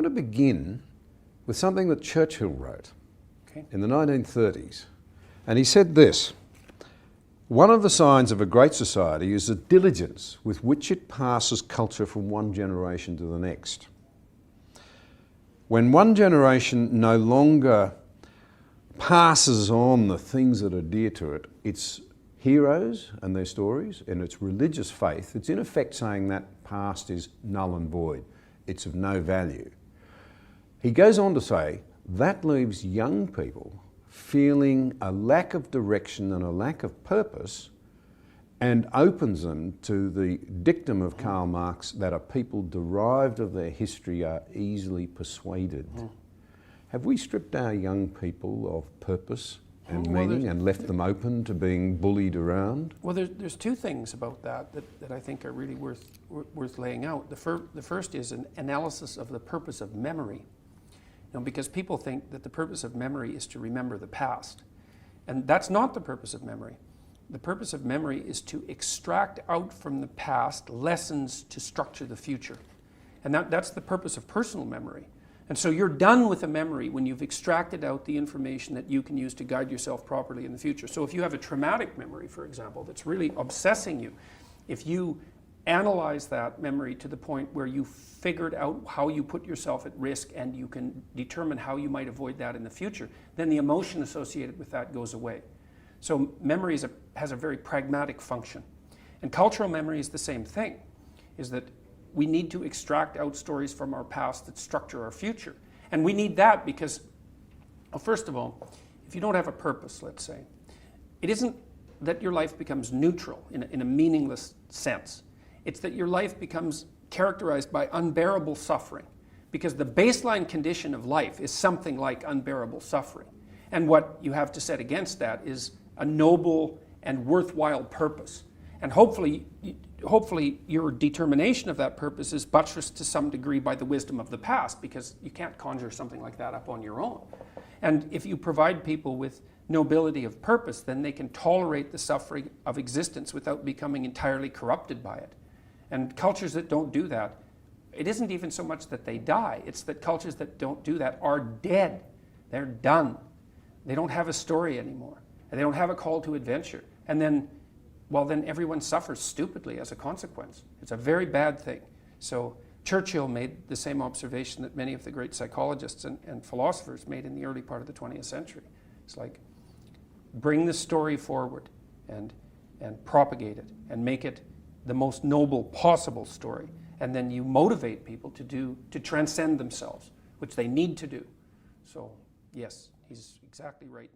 want to begin with something that Churchill wrote in the 1930s. And he said this: "One of the signs of a great society is the diligence with which it passes culture from one generation to the next. When one generation no longer passes on the things that are dear to it, its heroes and their stories, and its religious faith, it's in effect saying that past is null and void. It's of no value." He goes on to say that leaves young people feeling a lack of direction and a lack of purpose, and opens them to the dictum of Karl Marx that a people derived of their history are easily persuaded. Have we stripped our young people of purpose and meaning and left them open to being bullied around? Well, there's two things about that I think are really worth laying out. The first is an analysis of the purpose of memory. Because people think that the purpose of memory is to remember the past. And that's not the purpose of memory. The purpose of memory is to extract out from the past lessons to structure the future. And that's the purpose of personal memory. And so you're done with a memory when you've extracted out the information that you can use to guide yourself properly in the future. So if you have a traumatic memory, for example, that's really obsessing you, if you analyze that memory to the point where you figured out how you put yourself at risk and you can determine how you might avoid that in the future, then the emotion associated with that goes away. So memory has a very pragmatic function. And cultural memory is the same thing, is that we need to extract out stories from our past that structure our future. And we need that because, well, first of all, if you don't have a purpose, let's say, it isn't that your life becomes neutral in a meaningless sense. It's that your life becomes characterized by unbearable suffering, because the baseline condition of life is something like unbearable suffering. And what you have to set against that is a noble and worthwhile purpose. And hopefully your determination of that purpose is buttressed to some degree by the wisdom of the past, because you can't conjure something like that up on your own. And if you provide people with nobility of purpose, then they can tolerate the suffering of existence without becoming entirely corrupted by it. And cultures that don't do that, it isn't even so much that they die, it's that cultures that don't do that are dead. They're done. They don't have a story anymore. And they don't have a call to adventure. And then, well, then everyone suffers stupidly as a consequence. It's a very bad thing. So Churchill made the same observation that many of the great psychologists and philosophers made in the early part of the 20th century. It's like, bring the story forward and propagate it and make it the most noble possible story. And then you motivate people to transcend themselves, which they need to do. So yes, he's exactly right.